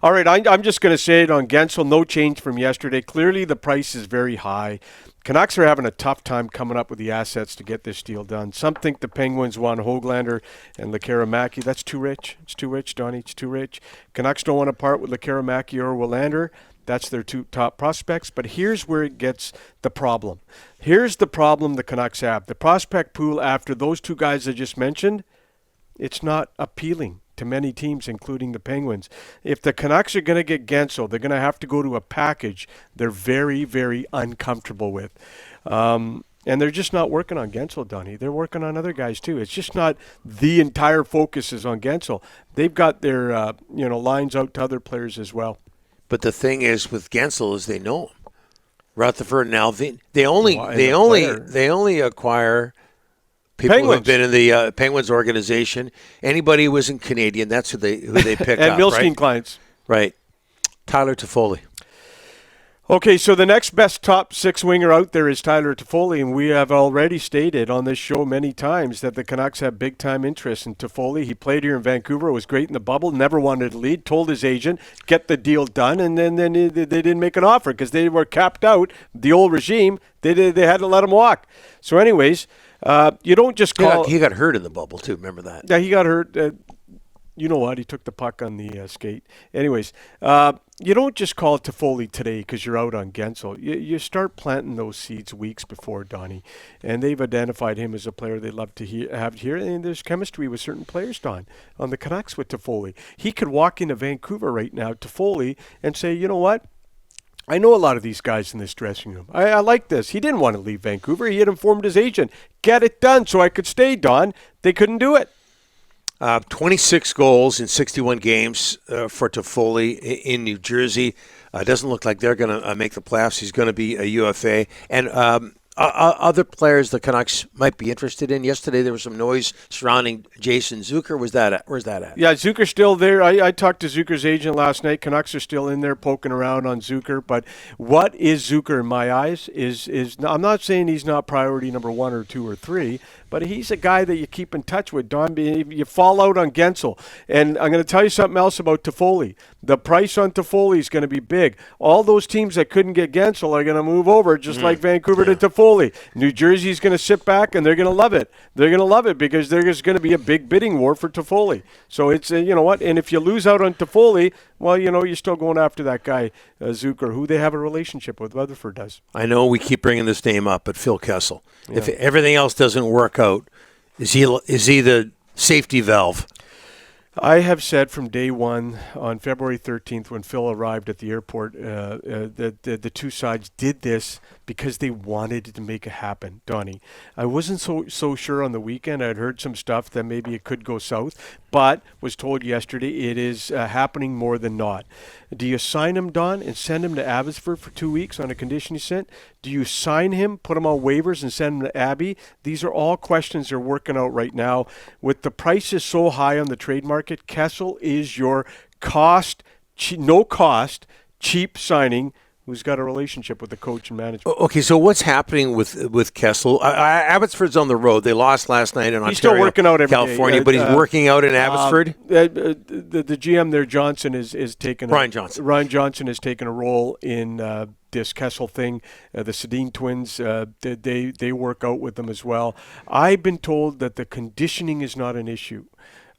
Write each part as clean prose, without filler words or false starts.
All right, I'm just going to say it on Guentzel. No change from yesterday. Clearly, the price is very high. Canucks are having a tough time coming up with the assets to get this deal done. Some think the Penguins want Höglander and Lekkerimaki. That's too rich. It's too rich, Donnie. It's too rich. Canucks don't want to part with Lekkerimaki or Willander. That's their two top prospects. But here's where it gets the problem. Here's the problem the Canucks have. The prospect pool after those two guys I just mentioned, it's not appealing to many teams, including the Penguins. If the Canucks are going to get Guentzel, they're going to have to go to a package they're very, very uncomfortable with. And they're just not working on Guentzel, Donnie. They're working on other guys, too. It's just not the entire focus is on Guentzel. They've got their lines out to other players as well. But the thing is with Guentzel is they know him. Rutherford now they only acquire people who have been in the Penguins organization. Anybody who isn't Canadian, that's who they pick and up. Milstein right? clients. Right. Tyler Toffoli. Okay, so the next best top six winger out there is Tyler Toffoli, and we have already stated on this show many times that the Canucks have big-time interest in Toffoli. He played here in Vancouver, was great in the bubble, never wanted to lead, told his agent, get the deal done, and then they didn't make an offer because they were capped out. The old regime, they had to let him walk. So anyways, you don't just call... He got hurt in the bubble, too. Remember that? Yeah, he got hurt. You know what? He took the puck on the skate. Anyways, you don't just call it Toffoli today because you're out on Guentzel. You start planting those seeds weeks before, Donnie. And they've identified him as a player they love to have here. And there's chemistry with certain players, Don, on the Canucks with Toffoli. He could walk into Vancouver right now, Toffoli, and say, you know what? I know a lot of these guys in this dressing room. I like this. He didn't want to leave Vancouver. He had informed his agent, get it done so I could stay, Don. They couldn't do it. 26 goals in 61 games for Toffoli in New Jersey. Doesn't look like they're going to make the playoffs. He's going to be a UFA. And other players the Canucks might be interested in. Yesterday there was some noise surrounding Jason Zucker. Where's that at? Yeah, Zucker's still there. I talked to Zucker's agent last night. Canucks are still in there poking around on Zucker. But what is Zucker in my eyes is I'm not saying he's not priority number 1 or 2 or 3, but he's a guy that you keep in touch with, Don. You fall out on Guentzel. And I'm going to tell you something else about Toffoli. The price on Toffoli is going to be big. All those teams that couldn't get Guentzel are going to move over, just like Vancouver to Toffoli. New Jersey's going to sit back, and they're going to love it. They're going to love it because there's going to be a big bidding war for Toffoli. So it's, you know what, and if you lose out on Toffoli, well, you know, you're still going after that guy, Zucker, who they have a relationship with. Rutherford does. I know we keep bringing this name up, but Phil Kessel. Yeah. If everything else doesn't work out, is he the safety valve? I have said from day one on February 13th when Phil arrived at the airport that the two sides did this because they wanted to make it happen, Donnie. I wasn't so sure on the weekend. I'd heard some stuff that maybe it could go south, but was told yesterday it is happening more than not. Do you sign him, Don, and send him to Abbotsford for 2 weeks on a condition he's sent? Do you sign him, put him on waivers, and send him to Abbey? These are all questions they're working out right now. With the prices so high on the trade market, Kessel is your no cost, cheap signing who's got a relationship with the coach and management. Okay, so what's happening with Kessel? Abbotsford's on the road. They lost last night in Ontario, he's still working out every California, day. But he's working out in Abbotsford? The GM there, Johnson, is taking Ryan Johnson. Ryan Johnson has taken a role in this Kessel thing. The Sedin twins, they work out with them as well. I've been told that the conditioning is not an issue.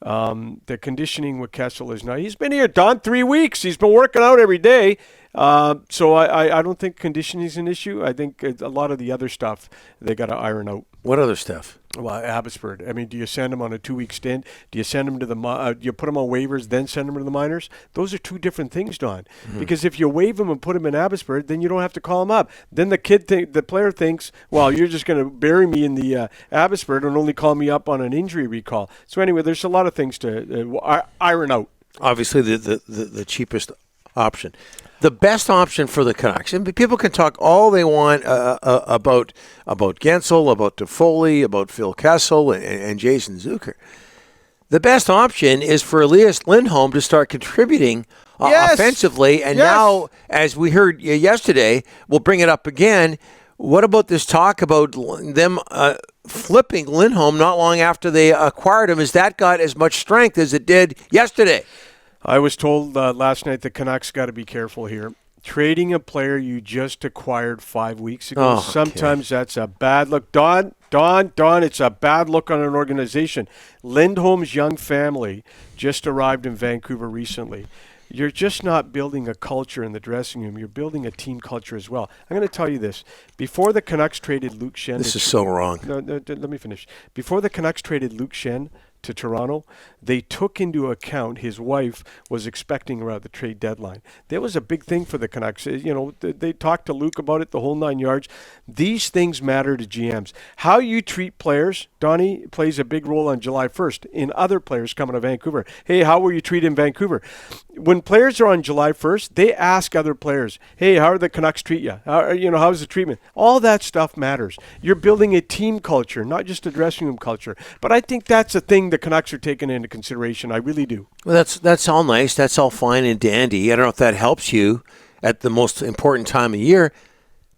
The conditioning with Kessel is not. He's been here, Don, 3 weeks. He's been working out every day. So I don't think conditioning is an issue. I think a lot of the other stuff they got to iron out. What other stuff? Well, Abbotsford. I mean, do you send him on a 2-week stint? Do you send him to do you put him on waivers, then send him to the minors? Those are two different things, Don. Mm-hmm. Because if you waive him and put him in Abbotsford, then you don't have to call him up. Then the player thinks, well, you're just going to bury me in the Abbotsford and only call me up on an injury recall. So anyway, there's a lot of things to iron out. Obviously, the cheapest option. The best option for the Canucks, and people can talk all they want about Guentzel, about Toffoli, about Phil Kessel, and Jason Zucker. The best option is for Elias Lindholm to start contributing offensively. And now, as we heard yesterday, we'll bring it up again. What about this talk about them flipping Lindholm not long after they acquired him? Has that got as much strength as it did yesterday? I was told last night the Canucks got to be careful here. Trading a player you just acquired 5 weeks ago, sometimes that's a bad look. Don, it's a bad look on an organization. Lindholm's young family just arrived in Vancouver recently. You're just not building a culture in the dressing room. You're building a team culture as well. I'm going to tell you this. Before the Canucks traded Luke Schenn... This is so wrong. No, let me finish. Before the Canucks traded Luke Schenn to Toronto, they took into account his wife was expecting around the trade deadline. That was a big thing for the Canucks. They talked to Luke about it, the whole 9 yards. These things matter to GMs. How you treat players, Donnie, plays a big role on July 1st in other players coming to Vancouver. Hey, how were you treated in Vancouver? When players are on July 1st, they ask other players, hey, how are the Canucks treat you? How's the treatment? All that stuff matters. You're building a team culture, not just a dressing room culture. But I think that's a thing the Canucks are taking into consideration. I really do. Well, that's all nice. That's all fine and dandy. I don't know if that helps you at the most important time of year.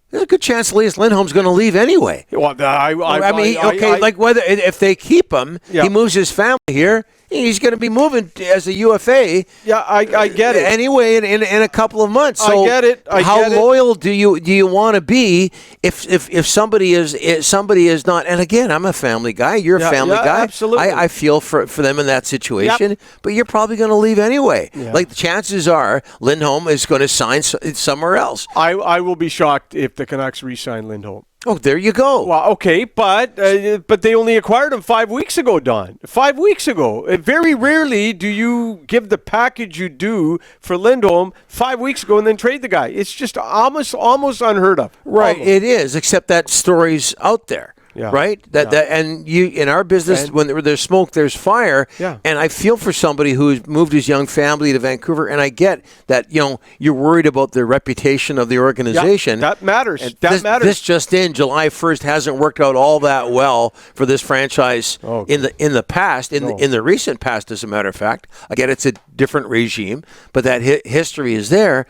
There's a good chance Elias Lindholm's going to leave anyway. Well, whether if they keep him, he moves his family here. He's going to be moving as a UFA. Yeah, I get it. Anyway, in a couple of months. So I get it. How loyal do you want to be if somebody is not? And again, I'm a family guy. You're a family guy. Absolutely. I feel for them in that situation. Yep. But you're probably going to leave anyway. Yeah. Like the chances are, Lindholm is going to sign somewhere else. I will be shocked if the Canucks re-sign Lindholm. Oh, there you go. Well, okay, but they only acquired him 5 weeks ago, Don. 5 weeks ago. Very rarely do you give the package you do for Lindholm 5 weeks ago and then trade the guy. It's just almost unheard of. Right, almost. It is, except that story's out there. Yeah. That and you in our business, when there's smoke, there's fire. Yeah. And I feel for somebody who's moved his young family to Vancouver, and I get that you're worried about the reputation of the organization. Yeah, that matters. This just in, July 1st hasn't worked out all that well for this franchise in the past, in the recent past, as a matter of fact. I get it's a different regime, but that history is there.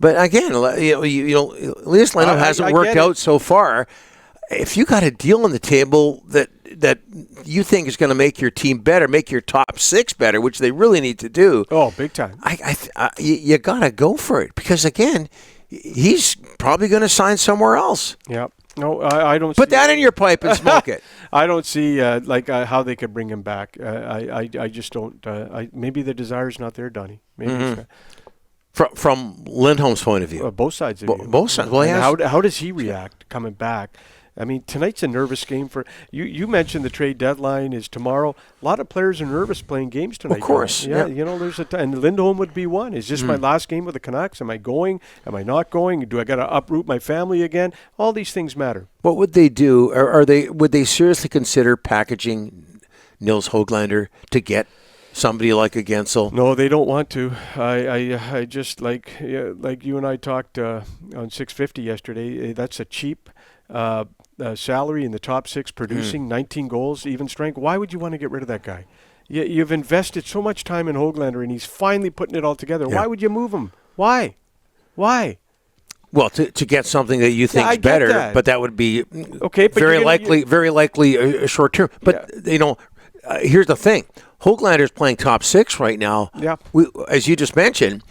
But again, Elias Lindholm hasn't worked out so far. If you got a deal on the table that you think is going to make your team better, make your top six better, which they really need to do. Oh, big time. You got to go for it because, again, he's probably going to sign somewhere else. Yeah. No, I don't. Put that in your pipe and smoke it. I don't see how they could bring him back. I just don't. Maybe the desire's not there, Donnie. Maybe it's not. From Lindholm's point of view. Both sides of view. Both sides. Well, how does he react coming back? I mean, tonight's a nervous game for you. You mentioned the trade deadline is tomorrow. A lot of players are nervous playing games tonight. Of course. Yeah. There's and Lindholm would be one. Is this my last game with the Canucks? Am I going? Am I not going? Do I got to uproot my family again? All these things matter. What would they do? Would they seriously consider packaging Nils Höglander to get somebody like a Guentzel? No, they don't want to. I just like you and I talked on 650 yesterday. That's a cheap salary in the top six, producing 19 goals, even strength. Why would you want to get rid of that guy? You've invested so much time in Höglander, and he's finally putting it all together. Yeah. Why would you move him? Why? Well, to get something that you think is better, but that would be very likely a short term. But here's the thing: Höglander's playing top six right now. Yeah, as you just mentioned.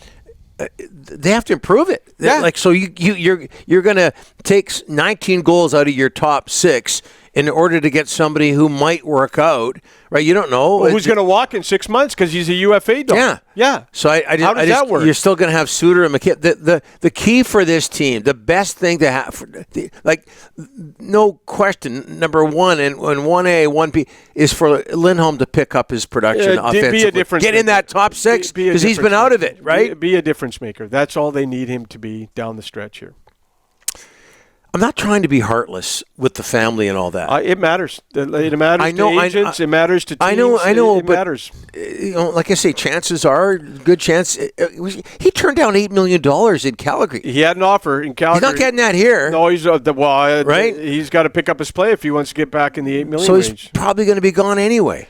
They have to improve it. Yeah. So you're going to take 19 goals out of your top six in order to get somebody who might work out, right? You don't know. Well, who's going to walk in 6 months because he's a UFA dog. Yeah. So how does that work? You're still going to have Suter and McKinnon. The key for this team, the best thing to have, no question, number one and 1A, 1B, is for Lindholm to pick up his production offensively. Be a difference Get in that top six because he's been out of it, right? Be a difference maker. That's all they need him to be down the stretch here. I'm not trying to be heartless with the family and all that. It matters. It matters to agents. It matters to teams. I know, it matters. Like I say, chances are, good chance. He turned down $8 million in Calgary. He had an offer in Calgary. He's not getting that here. No, he's right. He's got to pick up his play if he wants to get back in the $8 million range. So he's probably going to be gone anyway.